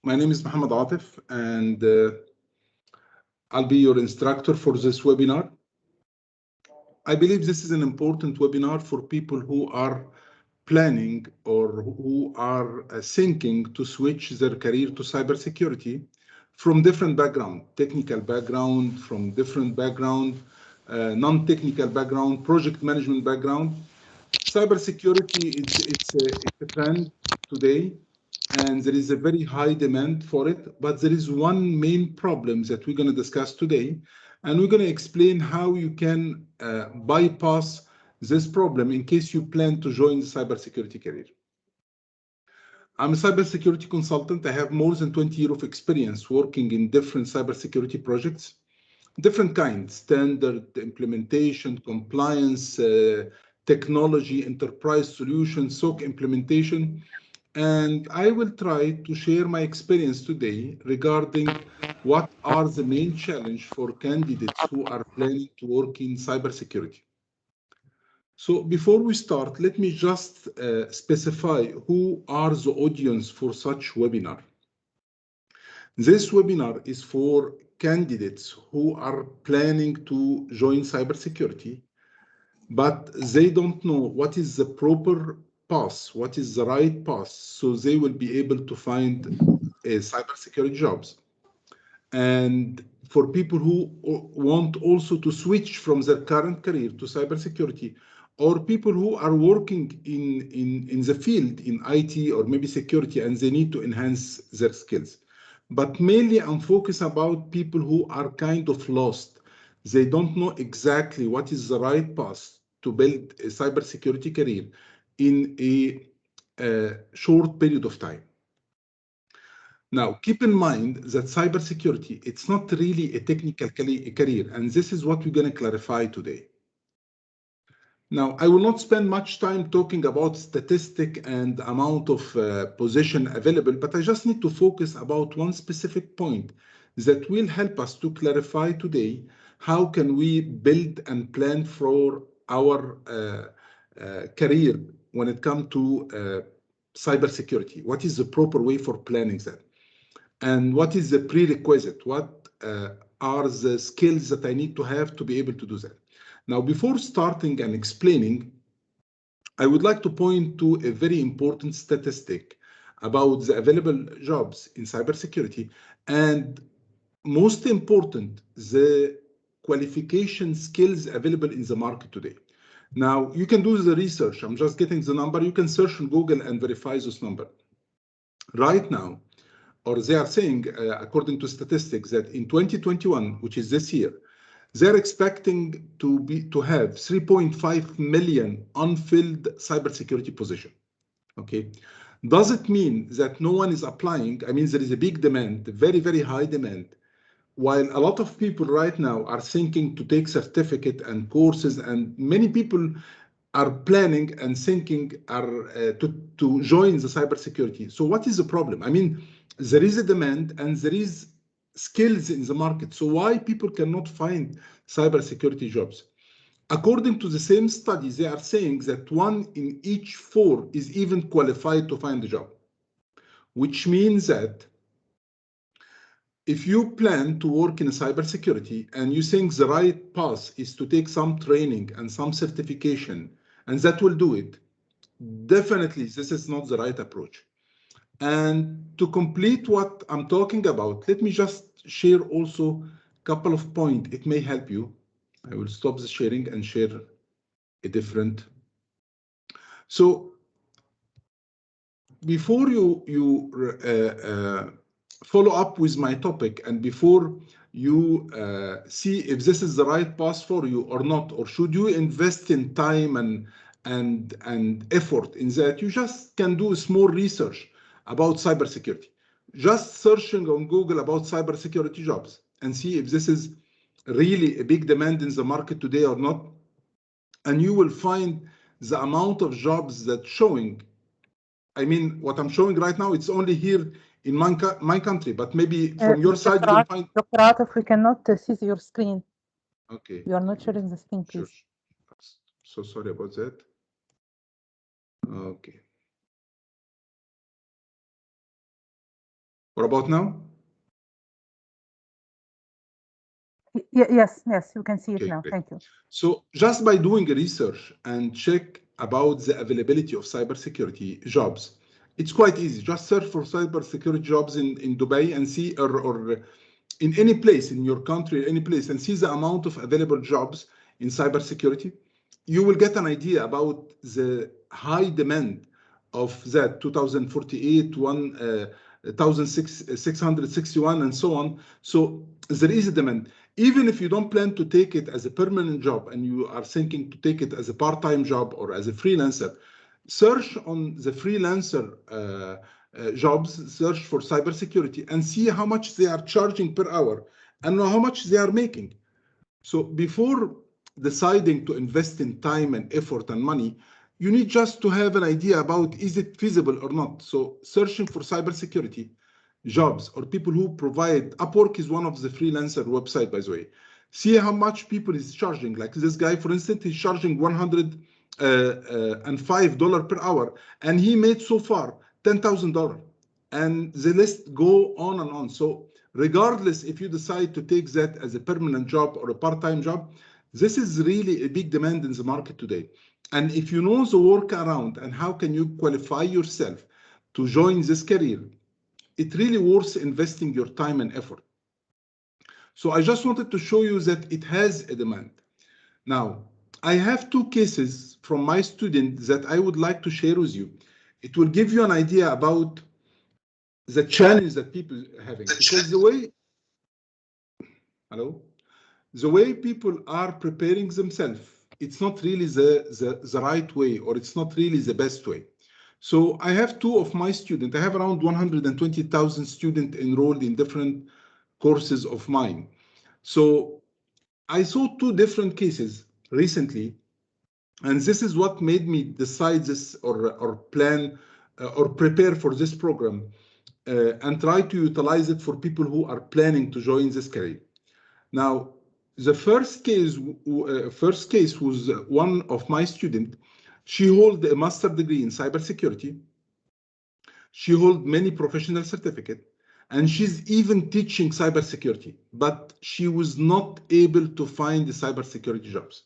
My name is Mohammed Atif, and I'll be your instructor for this webinar. I believe this is an important webinar for people who are planning or who are thinking to switch their career to cybersecurity from different background, technical background, from different background, non-technical background, project management background. Cybersecurity, it's a trend today, and there is a very high demand for it. But there is one main problem that we're going to discuss today, and we're going to explain how you can bypass this problem in case you plan to join the cybersecurity career. I'm a cybersecurity consultant. I have more than 20 years of experience working in different cybersecurity projects, different kinds, standard implementation, compliance, technology, enterprise solutions, SOC implementation. And I will try to share my experience today regarding what are the main challenge for candidates who are planning to work in cybersecurity. So before we start, let me just specify who are the audience for such webinar. This webinar is for candidates who are planning to join cybersecurity, but they don't know what is the proper path, what is the right path, so they will be able to find cybersecurity jobs. And for people who want also to switch from their current career to cybersecurity, or people who are working in the field in IT or maybe security and they need to enhance their skills. But mainly I'm focused about people who are kind of lost. They don't know exactly what is the right path to build a cybersecurity career in a short period of time. Now, keep in mind that cybersecurity, it's not really a technical career, and this is what we're going to clarify today. Now, I will not spend much time talking about statistic and amount of position available, but I just need to focus about one specific point that will help us to clarify today how can we build and plan for our career when it comes to cybersecurity. What is the proper way for planning that? And what is the prerequisite? What are the skills that I need to have to be able to do that? Now, before starting and explaining, I would like to point to a very important statistic about the available jobs in cybersecurity, and most important, the qualification skills available in the market today. Now, you can do the research. I'm just getting the number. You can search on Google and verify this number. Right now, or they are saying, according to statistics, that in 2021, which is this year, they're expecting to have 3.5 million unfilled cybersecurity position. Okay, does it mean that no one is applying? I mean, there is a big demand, very, very high demand, while a lot of people right now are thinking to take certificate and courses, and many people are planning and thinking to join the cybersecurity. So what is the problem? I mean, there is a demand and there is skills in the market. So why people cannot find cybersecurity jobs? According to the same study, they are saying that 1 in each 4 is even qualified to find a job, which means that if you plan to work in cybersecurity and you think the right path is to take some training and some certification, and that will do it, definitely this is not the right approach. And to complete what I'm talking about, let me just share also a couple of points. It may help you. I will stop the sharing and share a different. So before you follow up with my topic, and before you see if this is the right path for you or not, or should you invest in time and effort in that, you just can do small research about cybersecurity. Just searching on Google about cybersecurity jobs and see if this is really a big demand in the market today or not. And you will find the amount of jobs that showing. I mean, what I'm showing right now, it's only here in my country, but maybe from your side, you will find. Dr. Atif, we cannot see your screen. Okay. You are not sharing the screen, please. Sure. So sorry about that. Okay. What about now? Yes, you can see it Okay, now. great. Thank you. So just by doing research and check about the availability of cybersecurity jobs, it's quite easy. Just search for cybersecurity jobs in Dubai and see, or in any place in your country, any place, and see the amount of available jobs in cybersecurity. You will get an idea about the high demand of that 2048, 1661, and so on. So there is a demand. Even if you don't plan to take it as a permanent job and you are thinking to take it as a part-time job or as a freelancer, search on the freelancer jobs, search for cybersecurity and see how much they are charging per hour and how much they are making. So before deciding to invest in time and effort and money, you need just to have an idea about is it feasible or not. So searching for cybersecurity jobs or people who provide, Upwork is one of the freelancer website, by the way. See how much people is charging. Like this guy, for instance, he's charging $105 per hour, and he made so far $10,000. And the list go on and on. So regardless if you decide to take that as a permanent job or a part-time job, this is really a big demand in the market today. And if you know the workaround and how can you qualify yourself to join this career, it really worth investing your time and effort. So I just wanted to show you that it has a demand. Now, I have two cases from my students that I would like to share with you. It will give you an idea about the challenge that people are having. Because the way people are preparing themselves, it's not really the right way, or it's not really the best way. So I have two of my students. I have around 120,000 students enrolled in different courses of mine. So I saw two different cases recently, and this is what made me decide this or plan or prepare for this program and try to utilize it for people who are planning to join this career. Now, the first case was one of my students. She holds a master's degree in cybersecurity. She holds many professional certificates, and she's even teaching cybersecurity, but she was not able to find the cybersecurity jobs.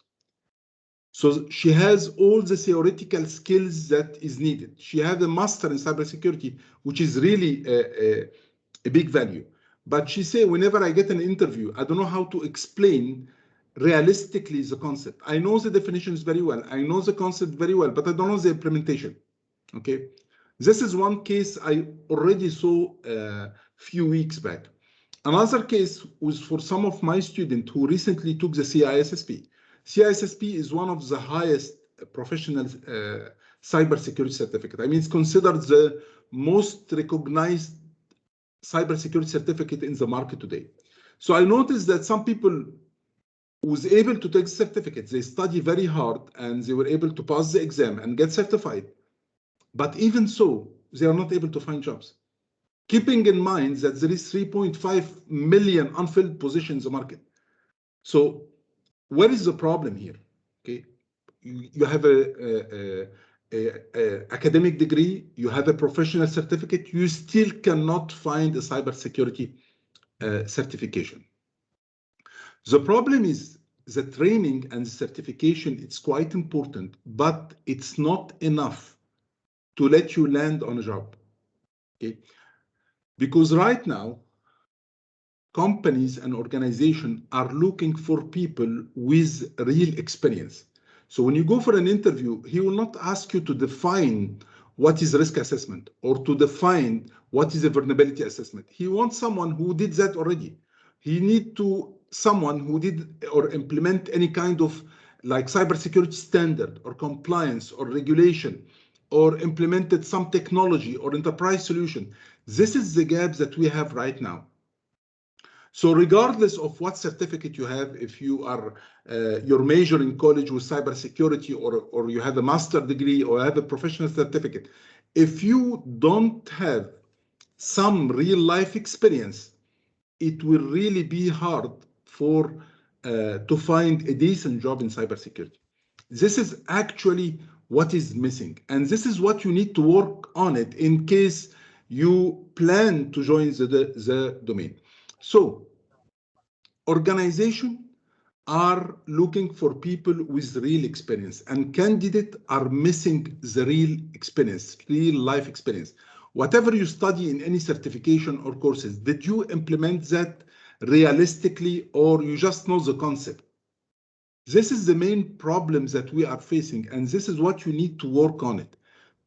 So she has all the theoretical skills that is needed. She has a master in cybersecurity, which is really a big value. But she said, whenever I get an interview, I don't know how to explain realistically the concept. I know the definitions very well. I know the concept very well, but I don't know the implementation. Okay. This is one case I already saw a few weeks back. Another case was for some of my students who recently took the CISSP. CISSP is one of the highest professional cybersecurity certificate. I mean, it's considered the most recognized cybersecurity certificate in the market today. So I noticed that some people was able to take certificates. They study very hard and they were able to pass the exam and get certified. But even so, they are not able to find jobs. Keeping in mind that there is 3.5 million unfilled positions in the market. So what is the problem here? Okay, you have a academic degree, you have a professional certificate, you still cannot find a cybersecurity certification. The problem is the training and the certification, it's quite important, but it's not enough to let you land on a job. Okay, because right now, companies and organizations are looking for people with real experience. So when you go for an interview, he will not ask you to define what is risk assessment or to define what is a vulnerability assessment. He wants someone who did that already. He needs someone who did or implement any kind of like cybersecurity standard or compliance or regulation or implemented some technology or enterprise solution. This is the gap that we have right now. So regardless of what certificate you have, if you are your major in college with cybersecurity, or you have a master degree or have a professional certificate, if you don't have some real life experience, it will really be hard for to find a decent job in cybersecurity. This is actually what is missing, and this is what you need to work on it in case you plan to join the domain. So organizations are looking for people with real experience, and candidates are missing the real experience, real life experience. Whatever you study in any certification or courses, did you implement that realistically, or you just know the concept? This is the main problem that we are facing, and this is what you need to work on it,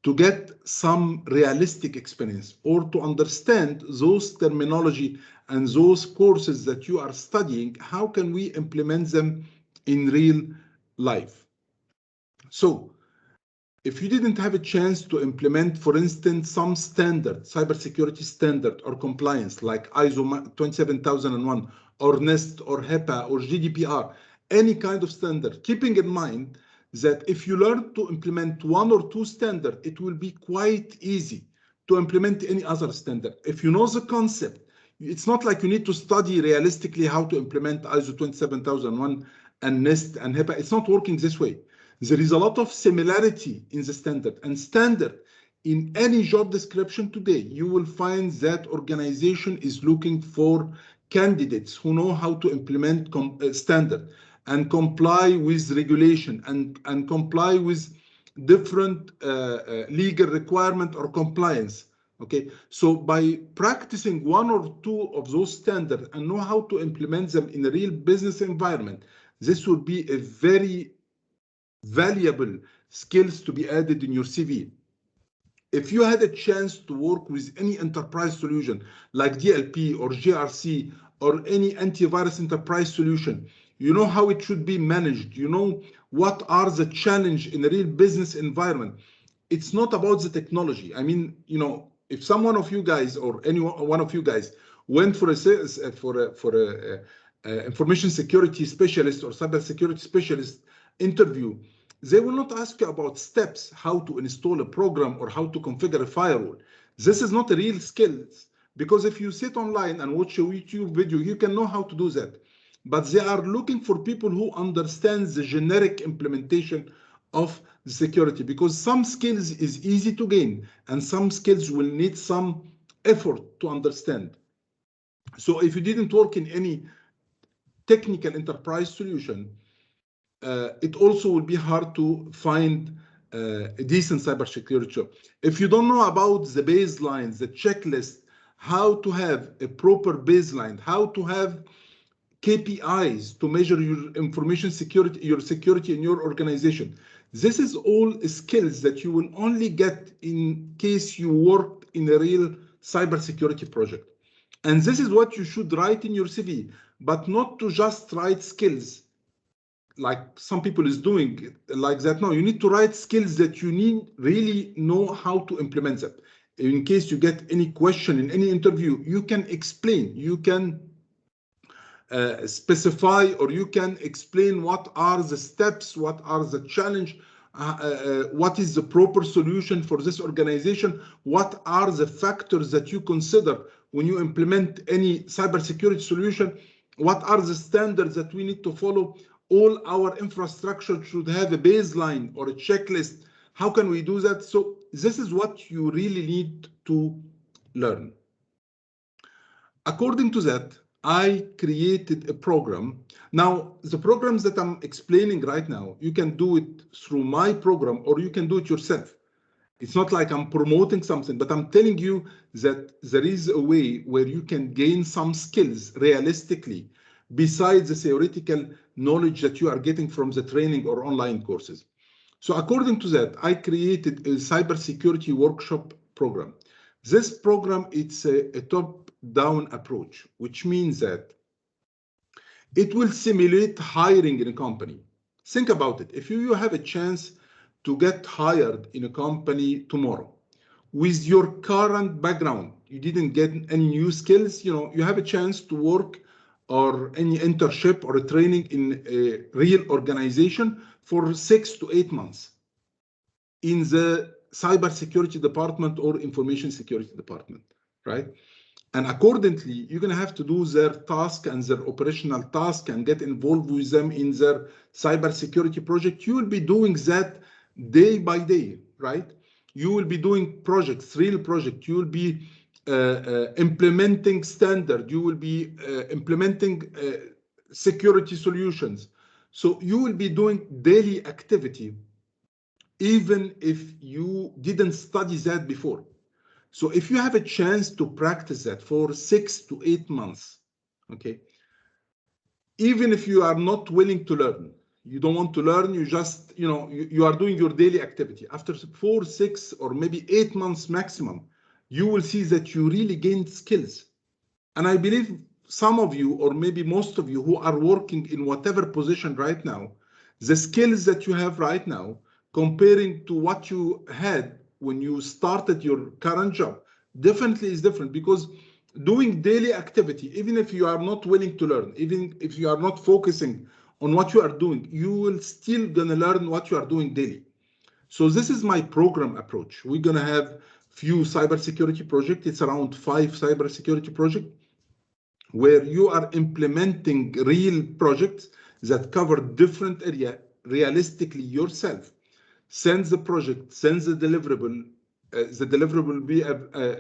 to get some realistic experience, or to understand those terminology and those courses that you are studying, how can we implement them in real life? So if you didn't have a chance to implement, for instance, some standard, cybersecurity standard or compliance like ISO 27001 or NIST or HIPAA or GDPR, any kind of standard, keeping in mind that if you learn to implement one or two standards, it will be quite easy to implement any other standard. If you know the concept, it's not like you need to study realistically how to implement ISO 27001 and NIST and HIPAA. It's not working this way. There is a lot of similarity in the standard, and standard in any job description today, you will find that organization is looking for candidates who know how to implement standard and comply with regulation and comply with different legal requirement or compliance. Okay, so by practicing one or two of those standards and know how to implement them in a real business environment, this would be a very valuable skills to be added in your CV. If you had a chance to work with any enterprise solution like DLP or GRC or any antivirus enterprise solution, you know how it should be managed. You know what are the challenges in a real business environment. It's not about the technology. I mean, you know, if someone of you guys or any one of you guys went for a information security specialist or cyber security specialist interview, they will not ask you about steps, how to install a program or how to configure a firewall. This is not a real skill, because if you sit online and watch a YouTube video, you can know how to do that. But they are looking for people who understand the generic implementation of security, because some skills is easy to gain and some skills will need some effort to understand. So if you didn't work in any technical enterprise solution, it also will be hard to find a decent cybersecurity job. If you don't know about the baselines, the checklist, how to have a proper baseline, how to have KPIs to measure your information security, your security in your organization. This is all skills that you will only get in case you work in a real cybersecurity project. And this is what you should write in your CV, but not to just write skills like some people is doing like that. No, you need to write skills that you need really know how to implement them. In case you get any question in any interview, you can explain, you can specify, or you can explain what are the steps, what are the challenge, what is the proper solution for this organization, what are the factors that you consider when you implement any cybersecurity solution, what are the standards that we need to follow. All our infrastructure should have a baseline or a checklist. How can we do that? So this is what you really need to learn. According to that, I created a program. Now, the programs that I'm explaining right now, you can do it through my program or you can do it yourself. It's not like I'm promoting something, but I'm telling you that there is a way where you can gain some skills realistically besides the theoretical knowledge that you are getting from the training or online courses. So according to that, I created a cybersecurity workshop program. This program, it's a top-down approach, which means that it will simulate hiring in a company. Think about it. If you have a chance to get hired in a company tomorrow with your current background, you didn't get any new skills, you know, you have a chance to work or any internship or a training in a real organization for 6 to 8 months in the cybersecurity department or information security department, right? And accordingly, you're going to have to do their task and their operational task and get involved with them in their cybersecurity project. You will be doing that day by day, right? You will be doing projects, real projects. You will be implementing standard. You will be implementing security solutions. So you will be doing daily activity, even if you didn't study that before. So if you have a chance to practice that for 6 to 8 months, okay, even if you are not willing to learn, you don't want to learn, you just, you are doing your daily activity. After 4, 6, or maybe 8 months maximum, you will see that you really gained skills. And I believe some of you, or maybe most of you who are working in whatever position right now, the skills that you have right now, comparing to what you had when you started your current job, definitely is different, because doing daily activity, even if you are not willing to learn, even if you are not focusing on what you are doing, you will still gonna learn what you are doing daily. So this is my program approach. We're gonna have few cybersecurity projects. It's around 5 cybersecurity projects where you are implementing real projects that cover different area realistically yourself. Send the project, send the deliverable will be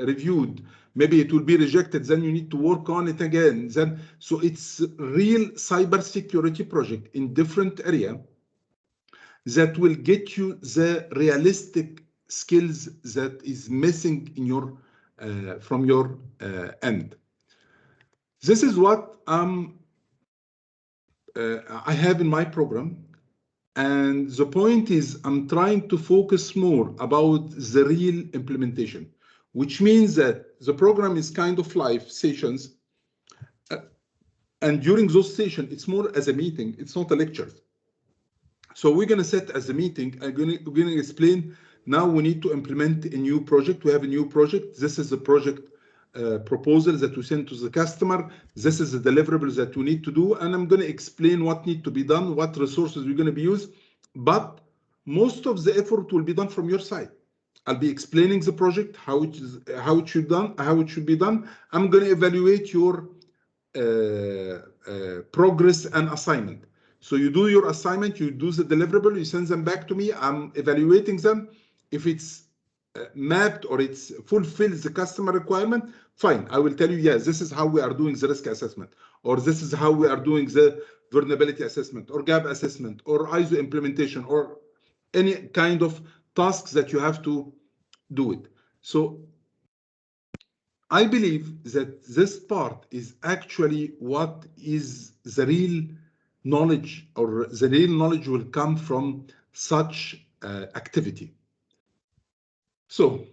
reviewed. Maybe it will be rejected, then you need to work on it again. So it's real cybersecurity project in different area that will get you the realistic skills that is missing in your from your end. This is what I have in my program. And the point is, I'm trying to focus more about the real implementation, which means that the program is kind of live sessions. And during those sessions, it's more as a meeting, it's not a lecture. So we're going to set as a meeting, we're going to explain, now we need to implement a new project. We have a new project. This is the project proposal that we send to the customer. This is the deliverables that we need to do. And I'm going to explain what needs to be done, what resources we're going to be used. But most of the effort will be done from your side. I'll be explaining the project, how it should be done. I'm going to evaluate your progress and assignment. So you do your assignment, you do the deliverable, you send them back to me. I'm evaluating them. If it's mapped or it's fulfills the customer requirement, fine. I will tell you, yes, this is how we are doing the risk assessment, or this is how we are doing the vulnerability assessment, or gap assessment, or ISO implementation, or any kind of tasks that you have to do it. So I believe that this part is actually what is the real knowledge, or the real knowledge will come from such activity. So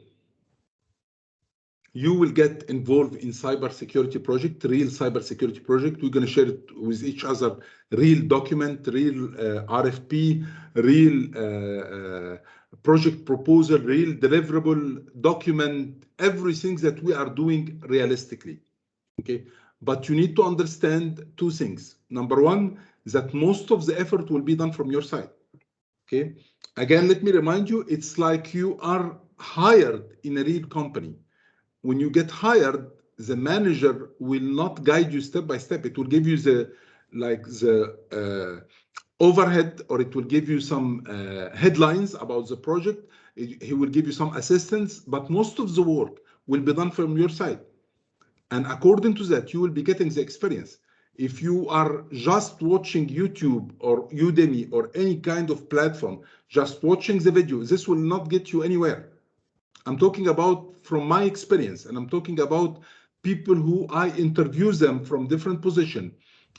you will get involved in cybersecurity project, real cybersecurity project. We're going to share it with each other, real document, real RFP, real project proposal, real deliverable document, everything that we are doing realistically. Okay, but you need to understand two things. Number one, that most of the effort will be done from your side. Okay, again, let me remind you, it's like you are hired in a real company. When you get hired, the manager will not guide you step by step. It will give you the overhead, or it will give you some headlines about the project. He will give you some assistance, but most of the work will be done from your side. And according to that, you will be getting the experience. If you are just watching YouTube or Udemy or any kind of platform, just watching the video, this will not get you anywhere. I'm talking about from my experience, and I'm talking about people who I interview them from different positions,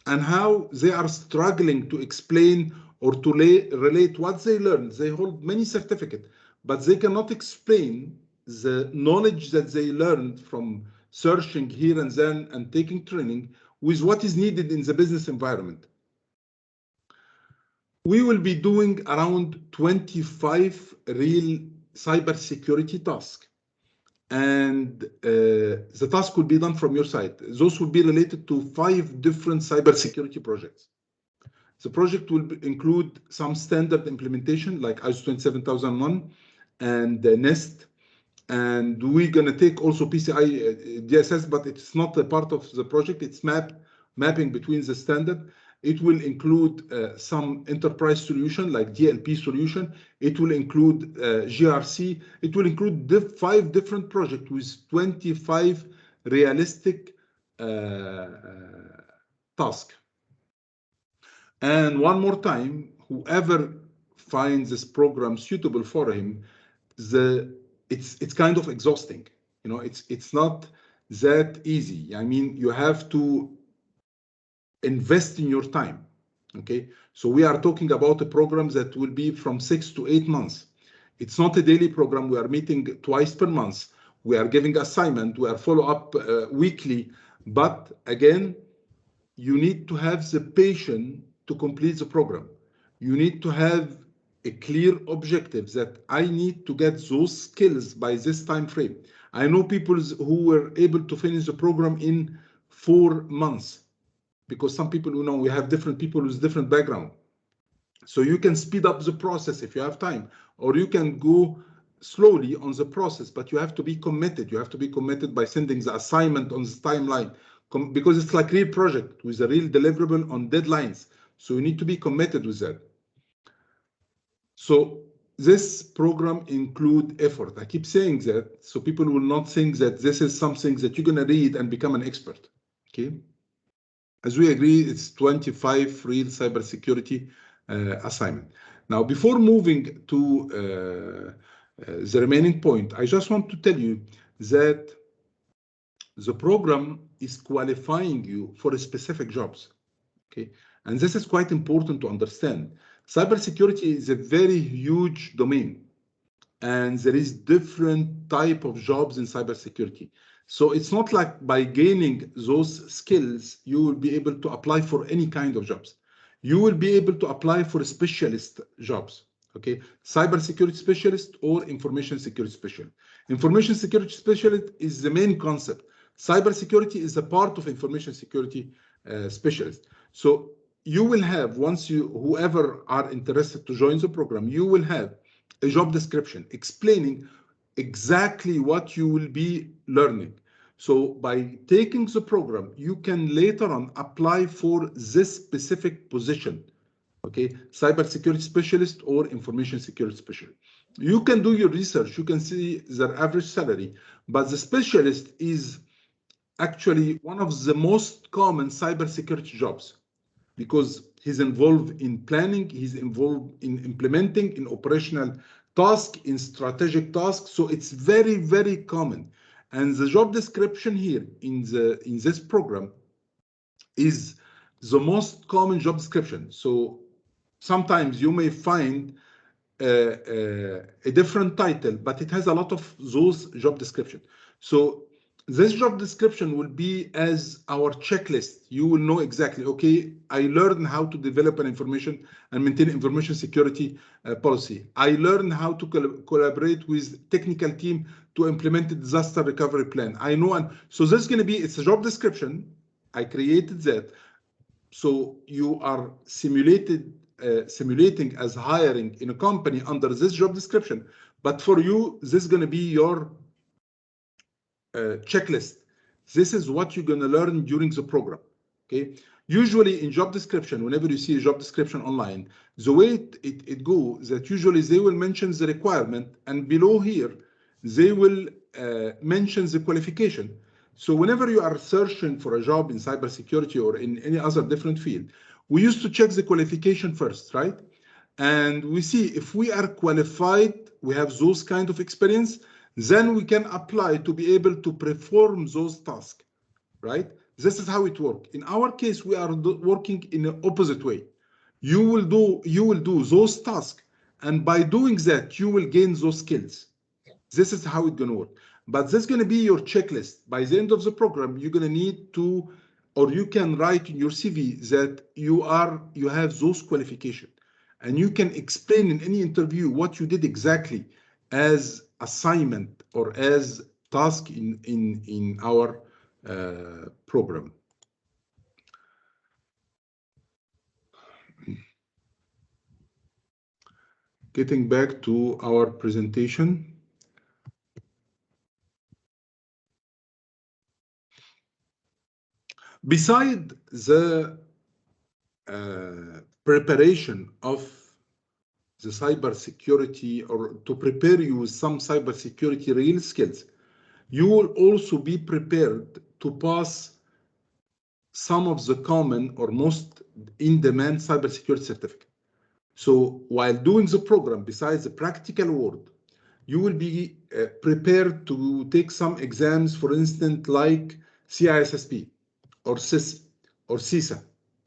and how they are struggling to explain or to relate what they learned. They hold many certificates, but they cannot explain the knowledge that they learned from searching here and then and taking training with what is needed in the business environment. We will be doing around 25 real cybersecurity tasks, and the task will be done from your side. Those will be related to 5 different cybersecurity projects. The project will include some standard implementation like ISO 27001 and NIST, and we're going to take also PCI DSS, but it's not a part of the project. It's mapping between the standard. It will include some enterprise solution like DLP solution. It will include GRC. It will include 5 different projects with 25 realistic tasks. And one more time, whoever finds this program suitable for him, it's kind of exhausting. You know, it's not that easy. I mean, you have to invest in your time. Okay, so we are talking about a program that will be from 6 to 8 months. It's not a daily program. We are meeting twice per month. We are giving assignment. We are follow up weekly. But again, you need to have the patience to complete the program. You need to have a clear objective that I need to get those skills by this time frame. I know people who were able to finish the program in 4 months, because some people, you know, we have different people with different background. So you can speed up the process if you have time, or you can go slowly on the process, but you have to be committed. You have to be committed by sending the assignment on this timeline, because it's like real project with a real deliverable on deadlines. So you need to be committed with that. So this program include effort. I keep saying that so people will not think that this is something that you're going to read and become an expert. Okay. As we agree, it's 25 real cybersecurity assignment. Now, before moving to the remaining point, I just want to tell you that the program is qualifying you for specific jobs. Okay, and this is quite important to understand. Cybersecurity is a very huge domain, and there is different type of jobs in cybersecurity. So it's not like by gaining those skills, you will be able to apply for any kind of jobs. You will be able to apply for specialist jobs, okay? Cybersecurity specialist or information security specialist. Information security specialist is the main concept. Cybersecurity is a part of information security specialist. So you will have, once you, whoever are interested to join the program, you will have a job description explaining exactly what you will be learning. So by taking the program, you can later on apply for this specific position, okay? Cybersecurity specialist or information security specialist. You can do your research, you can see their average salary, but the specialist is actually one of the most common cybersecurity jobs, because he's involved in planning, he's involved in implementing, in operational tasks, in strategic tasks. So it's very, very common. And the job description here in this program is the most common job description. So sometimes you may find a different title, but it has a lot of those job description. So this job description will be as our checklist. You will know exactly, okay, I learned how to develop an information and maintain information security policy. I learned how to collaborate with technical team to implement a disaster recovery plan. I know, and so this is going to be, it's a job description. I created that. So you are simulating as hiring in a company under this job description. But for you, this is going to be your checklist. This is what you're going to learn during the program. Okay. Usually in job description, whenever you see a job description online, the way it goes that usually they will mention the requirement, and below here, they will mention the qualification. So whenever you are searching for a job in cybersecurity or in any other different field, we used to check the qualification first, right? And we see if we are qualified, we have those kind of experience, then we can apply to be able to perform those tasks, right? This is how it works. In our case, we are working in the opposite way. You will do those tasks, and by doing that, you will gain those skills. This is how it's going to work. But this is going to be your checklist. By the end of the program, you're going to need to, or you can write in your CV that you have those qualifications, and you can explain in any interview what you did exactly as assignment or as task in our program. Getting back to our presentation. Beside the preparation of the cybersecurity, or to prepare you with some cybersecurity real skills, you will also be prepared to pass some of the common or most in-demand cybersecurity certificate. So while doing the program, besides the practical work, you will be prepared to take some exams, for instance, like CISSP or CIS or CISA.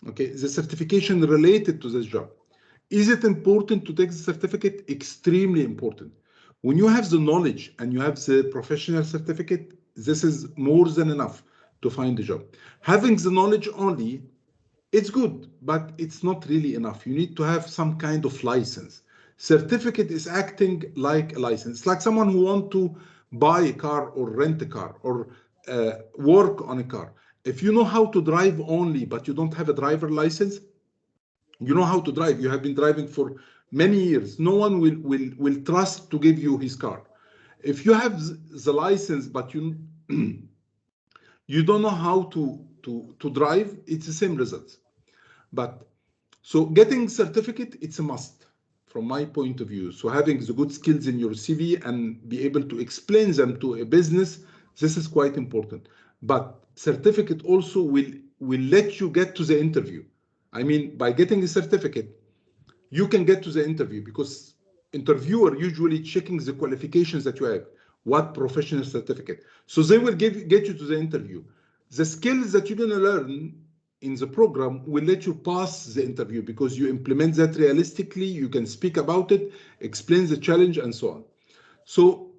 Okay, the certification related to this job. Is it important to take the certificate? Extremely important. When you have the knowledge and you have the professional certificate, this is more than enough to find a job. Having the knowledge only, it's good, but it's not really enough. You need to have some kind of license. Certificate is acting like a license. It's like someone who wants to buy a car or rent a car or work on a car. If you know how to drive only, but you don't have a driver license, you know how to drive, you have been driving for many years, no one will trust to give you his car. If you have the license, but you don't know how to drive, it's the same results. But so getting certificate, it's a must from my point of view. So having the good skills in your CV and be able to explain them to a business, this is quite important. But certificate also will let you get to the interview. I mean, by getting a certificate, you can get to the interview, because interviewer usually checking the qualifications that you have, what professional certificate. So they will get you to the interview. The skills that you're going to learn in the program will let you pass the interview, because you implement that realistically, you can speak about it, explain the challenge, and so on. So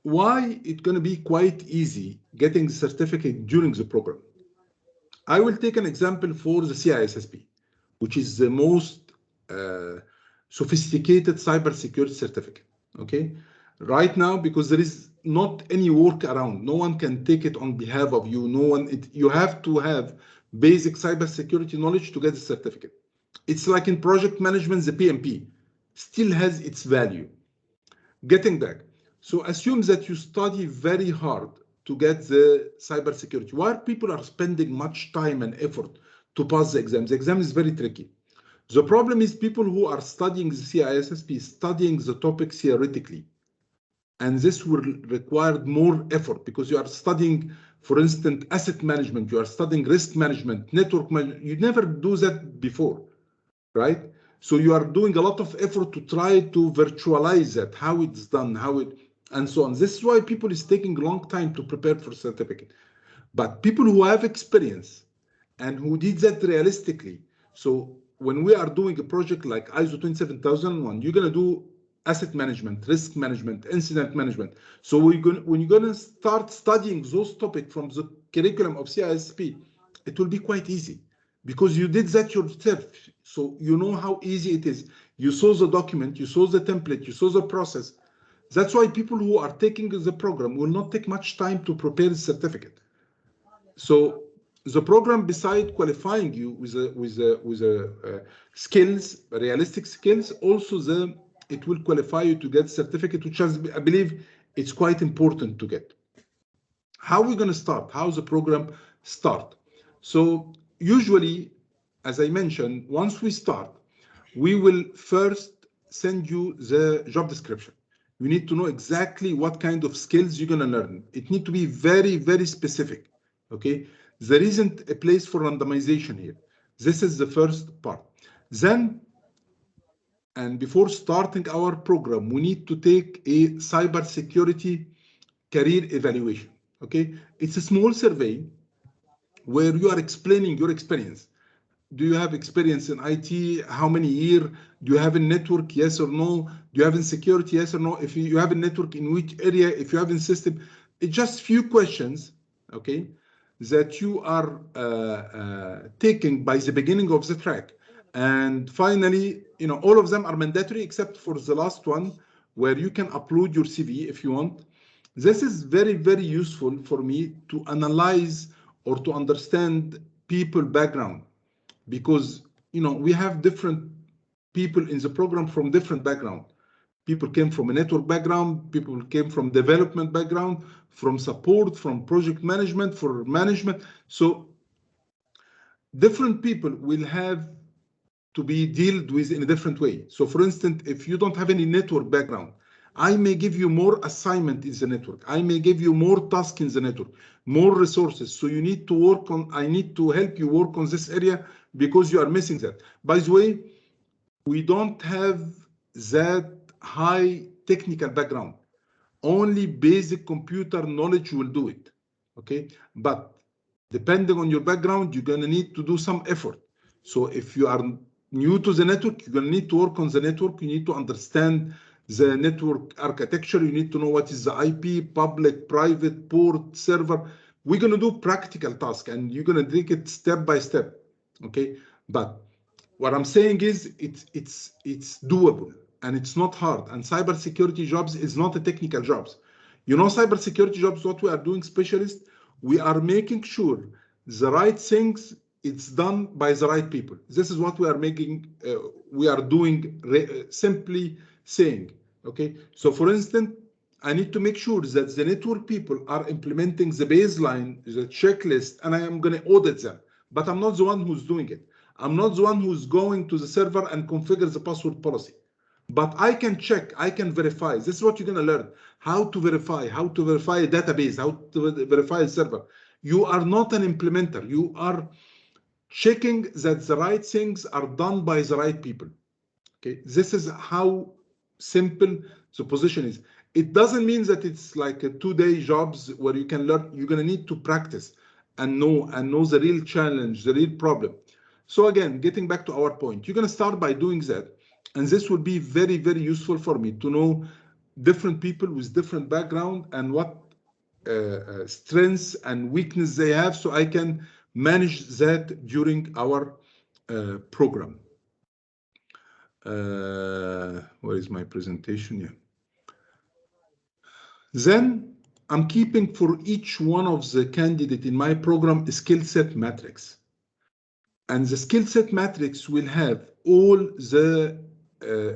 why it's going to be quite easy getting the certificate during the program? I will take an example for the CISSP, which is the most sophisticated cybersecurity certificate. Okay, right now, because there is not any work around, no one can take it on behalf of you. No one, you have to have basic cybersecurity knowledge to get the certificate. It's like in project management, the PMP still has its value. Getting back, so assume that you study very hard to get the cybersecurity. Why people are spending much time and effort to pass the exam? The exam is very tricky. The problem is people who are studying the CISSP, studying the topics theoretically. And this will require more effort, because you are studying, for instance, asset management, you are studying risk management, network management. You never do that before, right? So you are doing a lot of effort to try to virtualize that, how it's done, and so on. This is why people is taking a long time to prepare for certificate. But people who have experience and who did that realistically. So when we are doing a project like ISO 27001, you're going to do asset management, risk management, incident management. So when you're going to start studying those topics from the curriculum of CISSP, it will be quite easy, because you did that yourself. So you know how easy it is. You saw the document, you saw the template, you saw the process. That's why people who are taking the program will not take much time to prepare the certificate. So the program, besides qualifying you with skills, realistic skills, also it will qualify you to get certificate, which I believe it's quite important to get. How are we going to start? How's the program start? So usually, as I mentioned, once we start, we will first send you the job description. You need to know exactly what kind of skills you're going to learn. It needs to be very, very specific. Okay, there isn't a place for randomization here. This is the first part. Then, and before starting our program, we need to take a cybersecurity career evaluation. Okay, it's a small survey where you are explaining your experience. Do you have experience in IT? How many years? Do you have a network? Yes or no? Do you have in security? Yes or no? If you have a network, in which area? If you have in system, it's just few questions, okay, that you are taking by the beginning of the track. And finally, all of them are mandatory except for the last one, where you can upload your CV if you want. This is very, very useful for me to analyze or to understand people background, because we have different people in the program from different background. People came from a network background, people came from development background, from support, from project management, for management. So different people will have to be dealt with in a different way. So for instance, if you don't have any network background, I may give you more assignment in the network. I may give you more tasks in the network, more resources. So you need to work on, I need to help you work on this area because you are missing that. By the way, we don't have that high technical background. Only basic computer knowledge will do it, okay? But depending on your background, you're gonna need to do some effort. So if you are new to the network, you're gonna need to work on the network. You need to understand the network architecture. You need to know what is the IP, public, private, port, server. We're gonna do practical tasks and you're gonna take it step by step, okay? But what I'm saying is it's doable and it's not hard. And cybersecurity jobs is not a technical jobs. You know, cybersecurity jobs, what we are doing, specialists, we are making sure the right things it's done by the right people. This is what we are making. We are doing simply saying, okay. So for instance, I need to make sure that the network people are implementing the baseline, the checklist, and I am going to audit them. But I'm not the one who's doing it. I'm not the one who's going to the server and configure the password policy. But I can check, I can verify. This is what you're going to learn. How to verify a database, how to verify a server. You are not an implementer. You are checking that the right things are done by the right people. Okay, this is how simple the position is. It doesn't mean that it's like a 2-day jobs where you can learn. You're going to need to practice and know the real challenge, the real problem. So again, getting back to our point, you're going to start by doing that. And this will be very, very useful for me to know different people with different background and what strengths and weakness they have, so I can manage that during our program. Where is my presentation? Yeah. Then I'm keeping for each one of the candidate in my program a skill set matrix. And the skill set matrix will have all the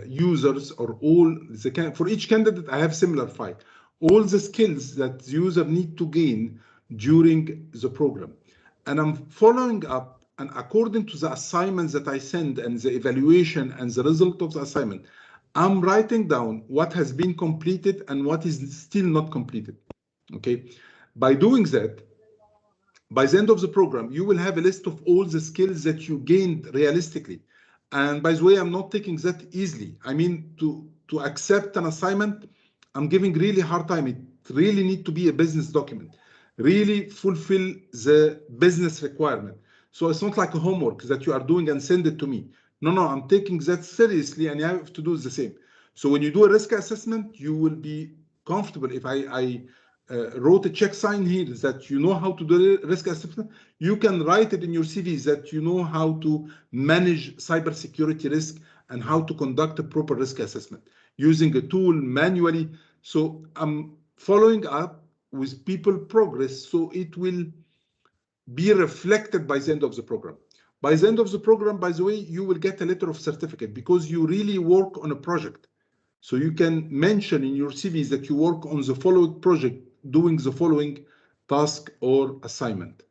users or all the, for each candidate, I have similar file. All the skills that the user need to gain during the program. And I'm following up, and according to the assignments that I send and the evaluation and the result of the assignment, I'm writing down what has been completed and what is still not completed, okay? By doing that, by the end of the program, you will have a list of all the skills that you gained realistically. And by the way, I'm not taking that easily. I mean, to accept an assignment, I'm giving really hard time. It really need to be a business document, really fulfill the business requirement. So it's not like a homework that you are doing and send it to me. No, I'm taking that seriously and you have to do the same. So when you do a risk assessment, you will be comfortable. If I wrote a check sign here that you know how to do risk assessment, you can write it in your CV that you know how to manage cybersecurity risk and how to conduct a proper risk assessment using a tool manually. So I'm following up with people progress, so it will be reflected by the end of the program. By the end of the program, by the way, you will get a letter of certificate because you really work on a project. So you can mention in your CV that you work on the following project, doing the following task or assignment.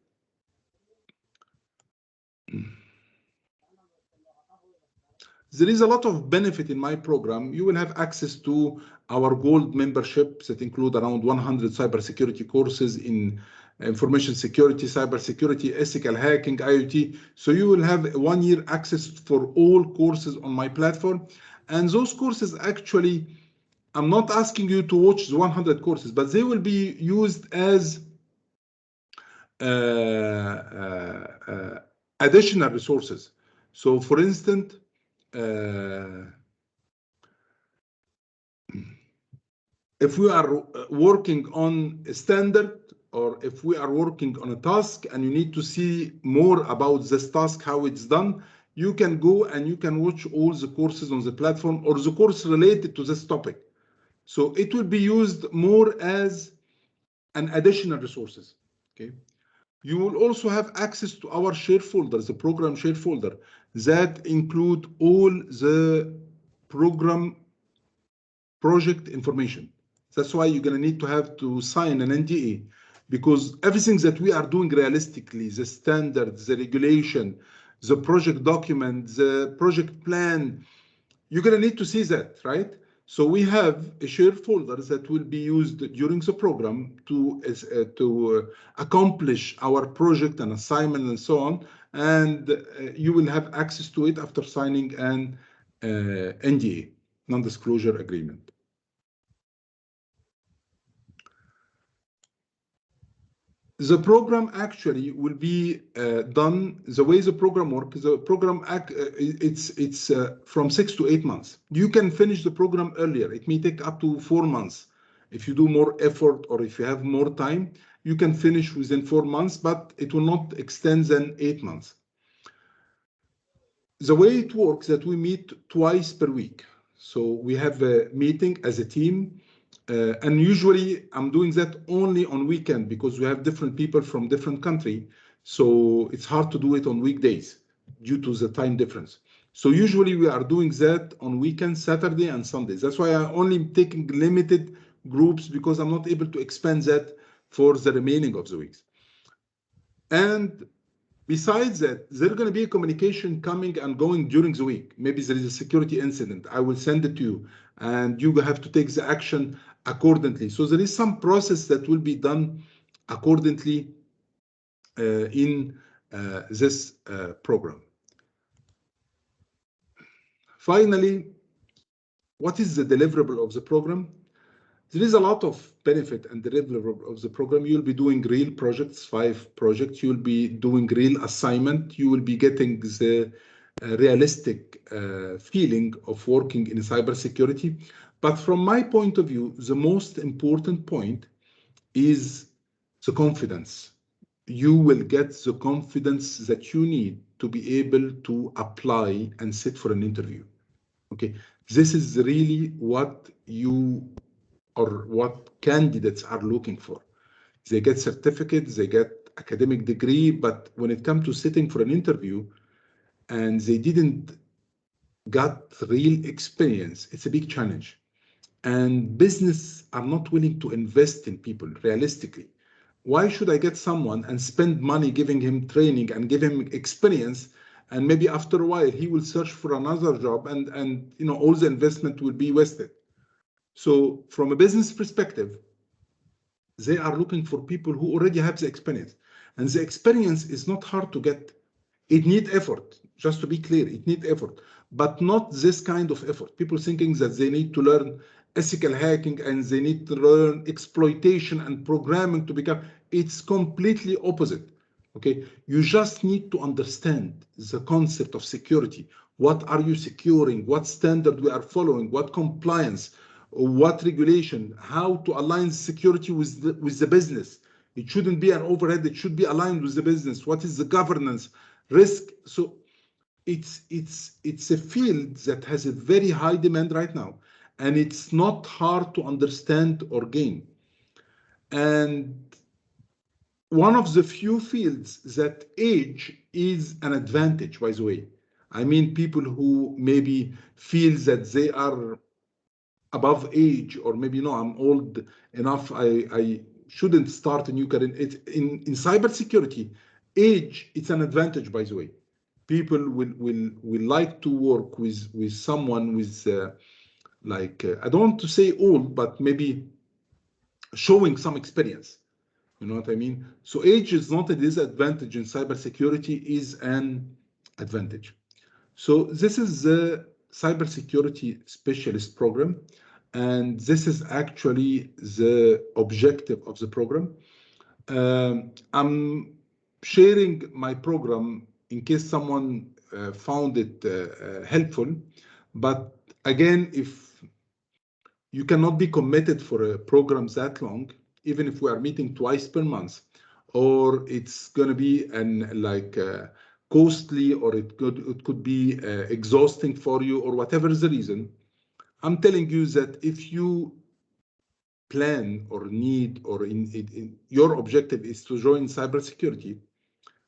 There is a lot of benefit in my program. You will have access to our gold memberships that include around 100 cybersecurity courses in information security, cybersecurity, ethical hacking, IoT. So you will have 1 year access for all courses on my platform. And those courses actually, I'm not asking you to watch the 100 courses, but they will be used as additional resources. So for instance, if we are working on a standard, or if we are working on a task and you need to see more about this task, how it's done, you can go and you can watch all the courses on the platform or the course related to this topic. So it will be used more as an additional resources, okay? You will also have access to our share folder, the program share folder, that include all the program project information. That's why you're going to need to have to sign an NDA, because everything that we are doing realistically, the standards, the regulation, the project document, the project plan. You're going to need to see that, right? So we have a shared folder that will be used during the program to accomplish our project and assignment and so on. And you will have access to it after signing an NDA, non-disclosure agreement. The program actually will be done the way the program works. The program it's from 6 to 8 months. You can finish the program earlier. It may take up to 4 months. If you do more effort or if you have more time, you can finish within 4 months, but it will not extend than 8 months. The way it works that we meet twice per week. So we have a meeting as a team. And usually I'm doing that only on weekend because we have different people from different country. So it's hard to do it on weekdays due to the time difference. So usually we are doing that on weekends, Saturday and Sundays. That's why I'm only taking limited groups because I'm not able to expand that for the remaining of the weeks. And besides that, there's going to be a communication coming and going during the week. Maybe there is a security incident. I will send it to you and you have to take the action accordingly. So there is some process that will be done accordingly in this program. Finally, what is the deliverable of the program? There is a lot of benefit and deliverable of the program. You'll be doing real projects, 5 projects. You'll be doing real assignment. You will be getting the realistic feeling of working in cybersecurity. But from my point of view, the most important point is the confidence. You will get the confidence that you need to be able to apply and sit for an interview. Okay, this is really what you or what candidates are looking for. They get certificates, they get academic degree, but when it comes to sitting for an interview and they didn't got real experience, it's a big challenge. And business are not willing to invest in people realistically. Why should I get someone and spend money giving him training and give him experience, and maybe after a while he will search for another job and you know all the investment will be wasted. So from a business perspective, they are looking for people who already have the experience. And the experience is not hard to get. It needs effort, just to be clear, it needs effort, but not this kind of effort. People thinking that they need to learn ethical hacking and they need to learn exploitation and programming to become, it's completely opposite. Okay, you just need to understand the concept of security. What are you securing? What standard we are following? What compliance? What regulation? How to align security with the business? It shouldn't be an overhead. It should be aligned with the business. What is the governance, risk? So it's a field that has a very high demand right now, and it's not hard to understand or gain. And one of the few fields that age is an advantage, by the way. I mean, people who maybe feel that they are above age, or maybe, no, I'm old enough, I shouldn't start a new career. In cybersecurity, age, it's an advantage, by the way. People will like to work with someone with I don't want to say old, but maybe showing some experience. You know what I mean? So age is not a disadvantage in cybersecurity, is an advantage. So this is the cybersecurity specialist program, and this is actually the objective of the program. I'm sharing my program in case someone found it helpful, but again, if you cannot be committed for a program that long, even if we are meeting twice per month, or it's going to be costly, or it could be exhausting for you, or whatever is the reason. I'm telling you that if you plan or need, or in your objective is to join cybersecurity,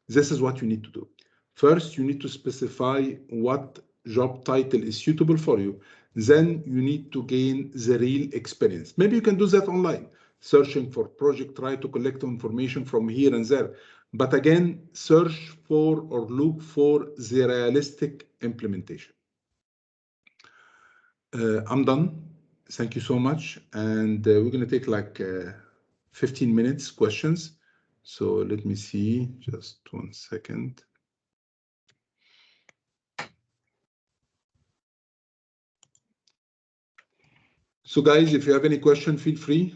this is what you need to do. First, you need to specify what job title is suitable for you. Then you need to gain the real experience. Maybe you can do that online, searching for project, try to collect information from here and there. But again, search for or look for the realistic implementation. I'm done. Thank you so much. And we're going to take like 15 minutes questions. So let me see, just 1 second. So guys, if you have any question, feel free.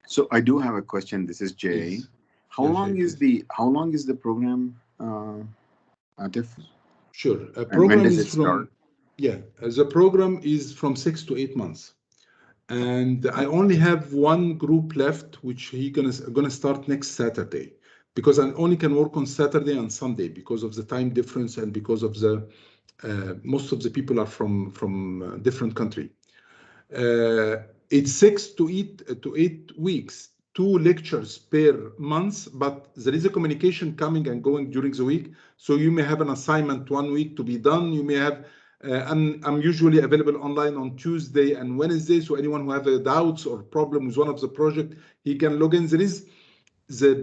So I do have a question. This is Jay. Please. How long is the program, Atif? Sure. A And program when does is it start? The program is from 6 to 8 months. And I only have one group left, which he gonna start next Saturday, because I only can work on Saturday and Sunday because of the time difference and because of the most of the people are from different country. It's 6 to 8 weeks, 2 lectures per month, but there is a communication coming and going during the week. So you may have an assignment 1 week to be done. You may have, I'm usually available online on Tuesday and Wednesday. So anyone who have doubts or problem with one of the project, he can log in. There is the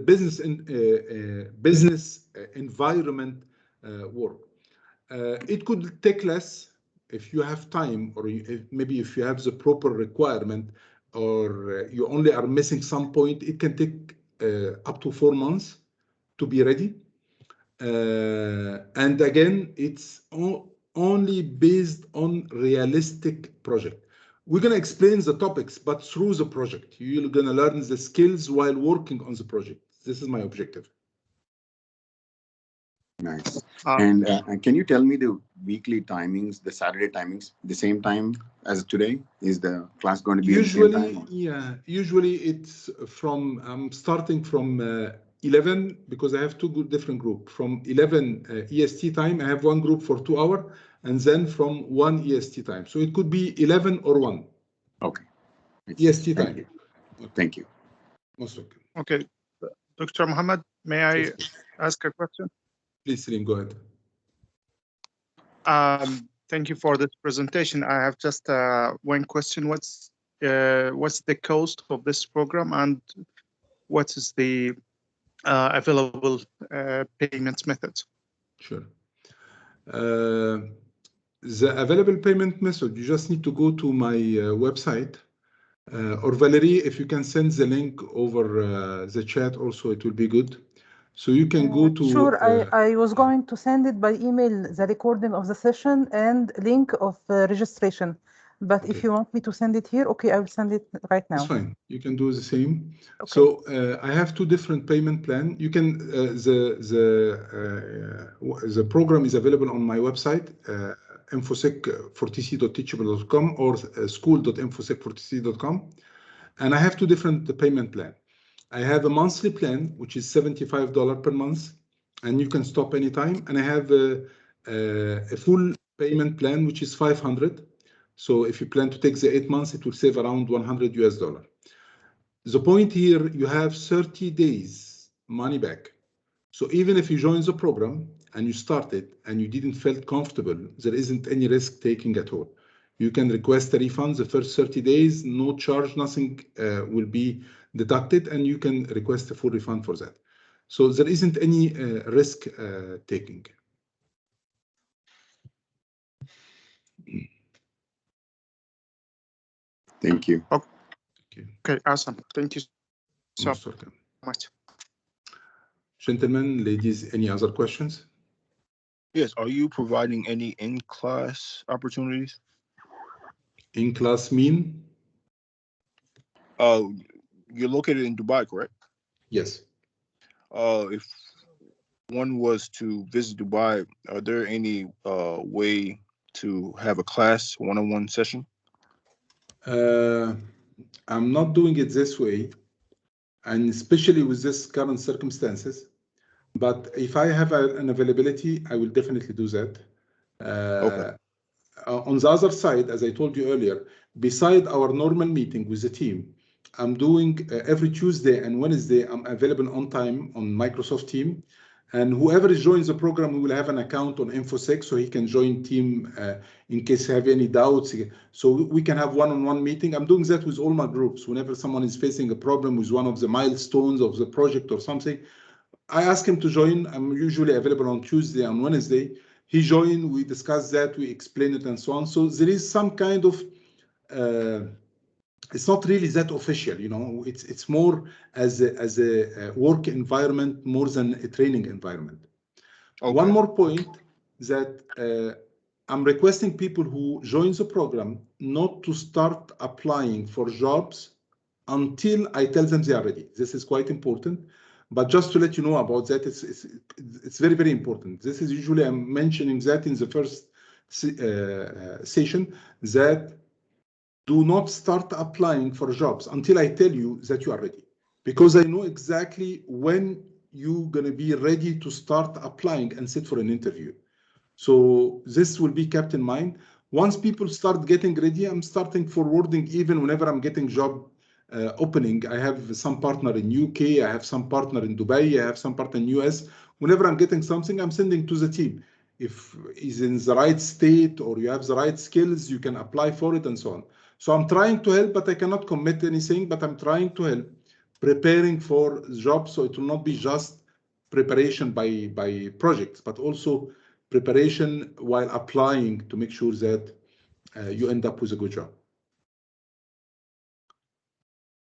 business environment work. It could take less if you have time, or maybe if you have the proper requirement, or you only are missing some point. It can take up to 4 months to be ready. And again, it's only based on realistic project. We're going to explain the topics, but through the project. You're going to learn the skills while working on the project. This is my objective. Nice. And can you tell me the weekly timings, the Saturday timings, the same time as today? Is the class going to be usually at the same time? Yeah, usually it's from I'm starting from 11, because I have two different groups. From 11 EST time, I have one group for 2 hours, and then from 1 EST time. So it could be 11 or 1. Okay. EST time. You. Okay. Thank you. Most welcome. Okay. Dr. Mohammed, may I ask a question? Please, Salim, go ahead. Thank you for this presentation. I have just one question. What's the cost of this program, and what is the available payment method? Sure. The available payment method, you just need to go to my website, or Valerie, if you can send the link over the chat also, it will be good. So you can go to... Sure, I was going to send it by email, the recording of the session and link of registration. But if you want me to send it here, okay, I will send it right now. That's fine. You can do the same. Okay. So I have 2 different payment plans. You can the program is available on my website, infosec4tc.teachable.com or school.infosec4tc.com, and I have 2 different payment plans. I have a monthly plan, which is $75 per month, and you can stop anytime. And I have a full payment plan, which is $500. So if you plan to take the 8 months, it will save around $100 US. The point here, you have 30 days money back. So even if you join the program and you started and you didn't feel comfortable, there isn't any risk taking at all. You can request a refund the first 30 days, no charge, nothing will be deducted, and you can request a full refund for that. So there isn't any risk taking. Thank you. Okay, awesome. Thank you so much. Gentlemen, ladies, any other questions? Yes. Are you providing any in-class opportunities? In-class mean? You're located in Dubai, correct? Yes. If one was to visit Dubai, are there any way to have a class one-on-one session? I'm not doing it this way, and especially with this current circumstances. But if I have an availability, I will definitely do that. Okay. On the other side, as I told you earlier, beside our normal meeting with the team, I'm doing every Tuesday and Wednesday, I'm available on time on Microsoft Teams. And whoever joins the program, we will have an account on InfoSec, so he can join team in case you have any doubts. So we can have one-on-one meeting. I'm doing that with all my groups. Whenever someone is facing a problem with one of the milestones of the project or something, I ask him to join. I'm usually available on Tuesday and Wednesday. He joined, we discuss that, we explain it and so on. So there is some kind of, it's not really that official, you know, it's more as a work environment more than a training environment. Okay. One more point that I'm requesting people who join the program not to start applying for jobs until I tell them they are ready. This is quite important. But just to let you know about that, it's very, very important. This is usually, I'm mentioning that in the first session, that do not start applying for jobs until I tell you that you are ready. Because I know exactly when you're going to be ready to start applying and sit for an interview. So this will be kept in mind. Once people start getting ready, I'm starting forwarding even whenever I'm getting job opening. I have some partner in UK, I have some partner in Dubai, I have some partner in US. Whenever I'm getting something, I'm sending to the team. If he's in the right state or you have the right skills, you can apply for it and so on. So I'm trying to help, but I cannot commit anything, but I'm trying to help preparing for jobs. So it will not be just preparation by projects, but also preparation while applying to make sure that you end up with a good job.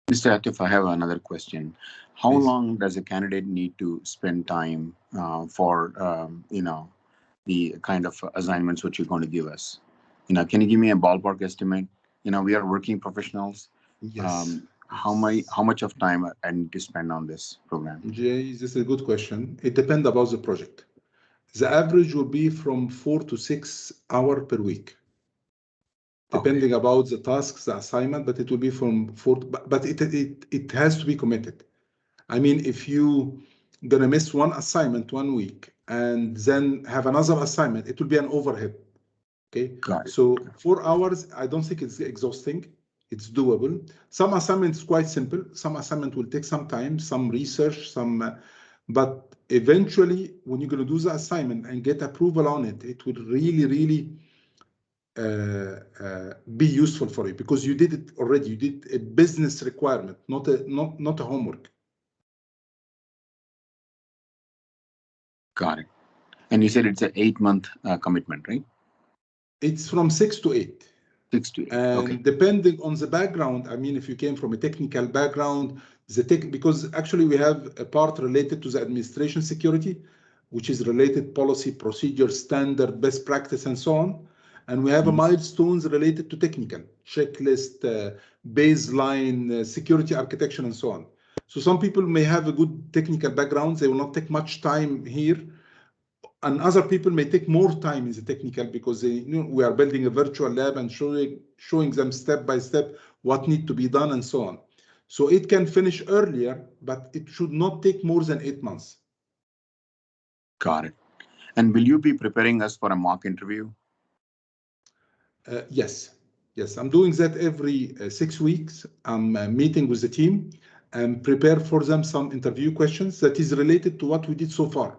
Mr. Atif, I have another question. How Please. long does a candidate need to spend time for, you know, the kind of assignments which you're going to give us? You know, can you give me a ballpark estimate? You know, we are working professionals. Yes. How much of time I need to spend on this program? Jay, this is a good question. It depends about the project. The average will be from 4 to 6 hours per week, depending about the tasks, the assignment, but it will be from 4, but it has to be committed. I mean, if you gonna miss one assignment 1 week and then have another assignment, it will be an overhead. Okay. Got it. So 4 hours, I don't think it's exhausting. It's doable. Some assignments quite simple. Some assignment will take some time, some research, but eventually when you're going to do the assignment and get approval on it, it will really, really be useful for you because you did it already. You did a business requirement, not a homework. Got it. And you said it's an 8-month commitment, right? It's from 6 to 8. 6 to 8. And Okay. depending on the background, I mean, if you came from a technical background, because actually we have a part related to the administration security, which is related policy, procedure, standard, best practice, and so on. And we have a milestones related to technical, checklist, baseline, security architecture, and so on. So some people may have a good technical background. They will not take much time here. And other people may take more time in the technical because we are building a virtual lab and showing them step by step what needs to be done and so on. So it can finish earlier, but it should not take more than 8 months. Got it. And will you be preparing us for a mock interview? Yes. I'm doing that every 6 weeks. I'm meeting with the team and prepare for them some interview questions that is related to what we did so far,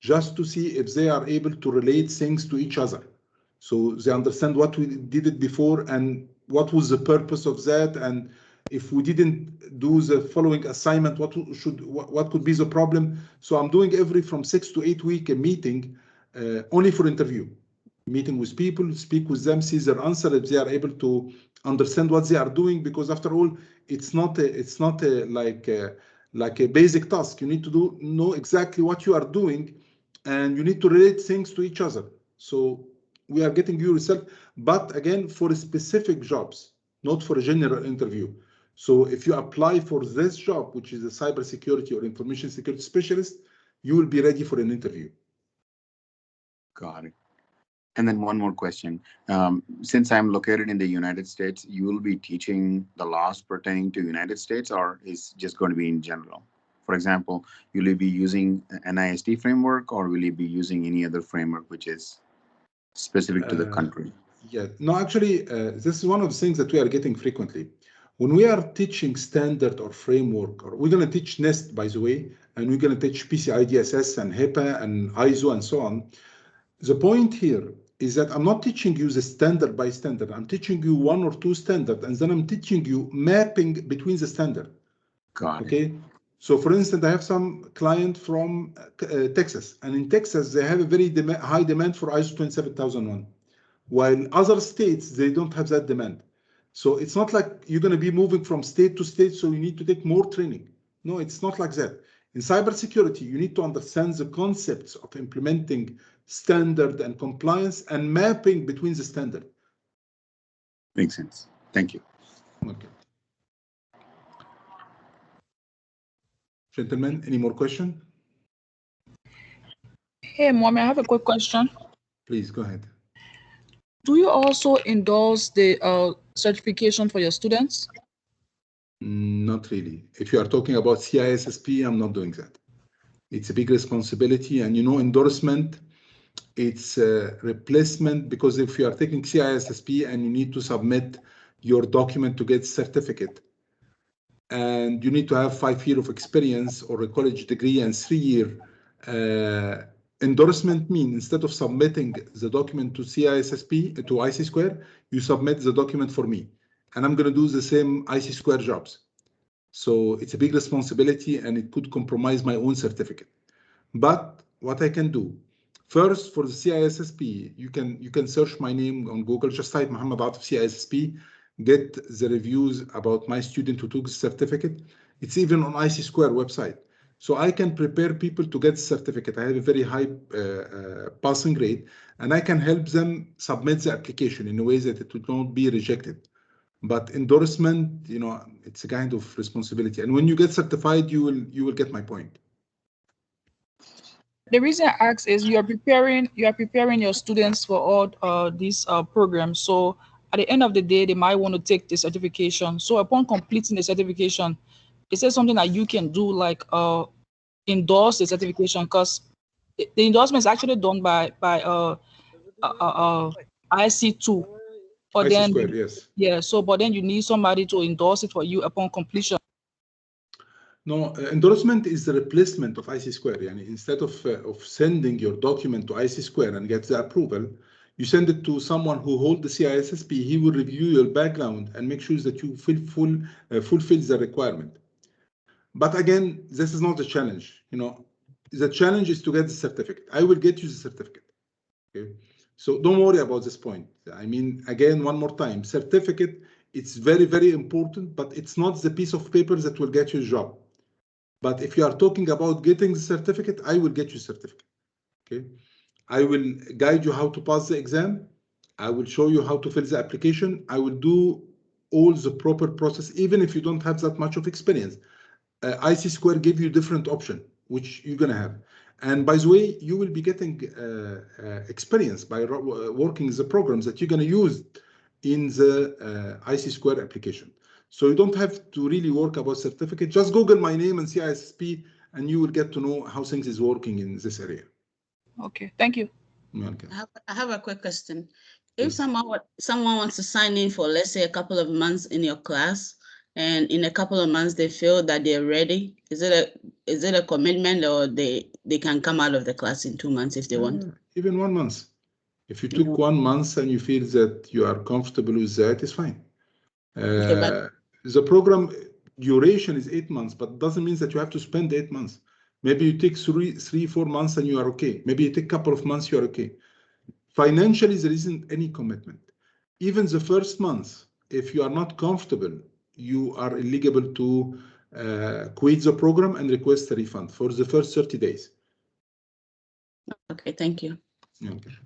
just to see if they are able to relate things to each other. So they understand what we did it before and what was the purpose of that. And if we didn't do the following assignment, what could be the problem? So I'm doing every from 6 to 8 week a meeting only for interview, meeting with people, speak with them, see their answer, if they are able to understand what they are doing, because after all, it's not like a basic task. You need to know exactly what you are doing, and you need to relate things to each other. So we are getting you result, but again, for specific jobs, not for a general interview. So if you apply for this job, which is a cybersecurity or information security specialist, you will be ready for an interview. Got it. And then one more question. Since I'm located in the United States, you will be teaching the laws pertaining to United States, or is just going to be in general? For example, will you be using an NIST framework, or will you be using any other framework which is specific to the country? Yeah, no, actually, this is one of the things that we are getting frequently. When we are teaching standard or framework, or we're going to teach NIST, by the way, and we're going to teach PCI DSS and HIPAA and ISO and so on. The point here is that I'm not teaching you the standard by standard. I'm teaching you one or two standards, and then I'm teaching you mapping between the standard. Got it. Okay. So for instance, I have some client from Texas, and in Texas, they have a very high demand for ISO 27001, while other states, they don't have that demand. So it's not like you're going to be moving from state to state, so you need to take more training. No, it's not like that. In cybersecurity, you need to understand the concepts of implementing standard and compliance and mapping between the standard. Makes sense. Thank you. Okay. Gentlemen, any more question? Hey, Mommy, I have a quick question. Please go ahead. Do you also endorse the certification for your students? Not really. If you are talking about CISSP, I'm not doing that. It's a big responsibility, and you know, endorsement, it's a replacement, because if you are taking CISSP and you need to submit your document to get certificate, and you need to have 5 years of experience or a college degree and 3-year endorsement means instead of submitting the document to CISSP, to IC Square, you submit the document for me. And I'm going to do the same IC Square jobs. So it's a big responsibility, and it could compromise my own certificate. But what I can do, first for the CISSP, you can search my name on Google, just type Muhammad Atif CISSP, get the reviews about my student who took the certificate. It's even on IC Square website. So I can prepare people to get the certificate. I have a very high passing rate, and I can help them submit the application in a way that it would not be rejected. But endorsement, you know, it's a kind of responsibility. And when you get certified, you will get my point. The reason I ask is you are preparing your students for all these programs. So at the end of the day, they might want to take the certification. So upon completing the certification, is there something that you can do, like endorse the certification? Because the endorsement is actually done by IC2. But IC then, Square, yes. Yeah. So, but then you need somebody to endorse it for you upon completion. No, endorsement is the replacement of IC Square. Yani instead of sending your document to IC Square and get the approval, you send it to someone who holds the CISSP. He will review your background and make sure that you fulfill the requirement. But again, this is not the challenge. You know, the challenge is to get the certificate. I will get you the certificate. Okay, so don't worry about this point. I mean, again, one more time, certificate. It's very, very important, but it's not the piece of paper that will get you a job. But if you are talking about getting the certificate, I will get you a certificate. Okay, I will guide you how to pass the exam. I will show you how to fill the application. I will do all the proper process, even if you don't have that much of experience. IC Square give you different option, which you're gonna have. And by the way, you will be getting experience by working the programs that you're gonna use in the IC Square application. So you don't have to really work about certificate. Just Google my name and CISSP, and you will get to know how things is working in this area. Okay, thank you. Okay. I have a quick question. If someone wants to sign in for, let's say, a couple of months in your class, and in a couple of months they feel that they're ready, is it a commitment, or they can come out of the class in 2 months if they want? Even 1 month. If you took 1 month and you feel that you are comfortable with that, it's fine. Okay, the program duration is 8 months, but doesn't mean that you have to spend 8 months. Maybe you take 3-4 months and you are okay. Maybe you take a couple of months, you are okay. Financially, there isn't any commitment. Even the first month, if you are not comfortable, you are eligible to quit the program and request a refund for the first 30 days. Okay, thank you. Okay.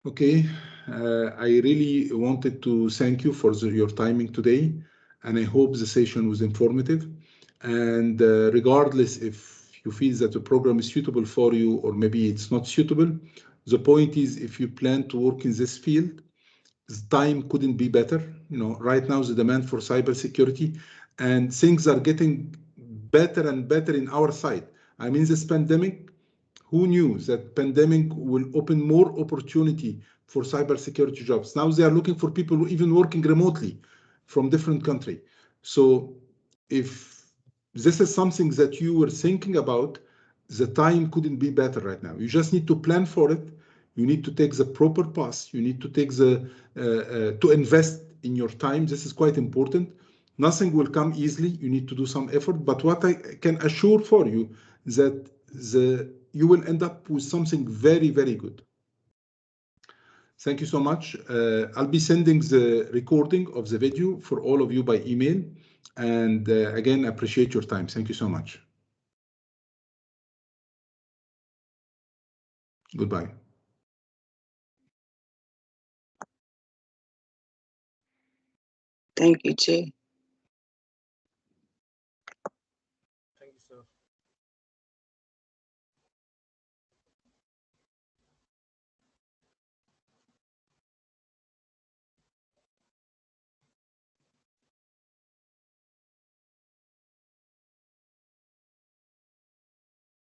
Okay, I really wanted to thank you for your timing today, and I hope the session was informative. And regardless if you feel that the program is suitable for you or maybe it's not suitable, the point is, if you plan to work in this field, the time couldn't be better. You know, right now the demand for cybersecurity, and things are getting better and better in our side. I mean, this pandemic, Who knew that pandemic will open more opportunity for cybersecurity jobs? Now they are looking for people who even working remotely from different country. So if this is something that you were thinking about, the time couldn't be better right now. You just need to plan for it. You need to take the proper path. You need to take the to invest in your time. This is quite important. Nothing will come easily. You need to do some effort. But what I can assure for you that you will end up with something very, very good. Thank you so much. I'll be sending the recording of the video for all of you by email. And again, I appreciate your time. Thank you so much. Goodbye. Thank you, Chief. Thank you, sir.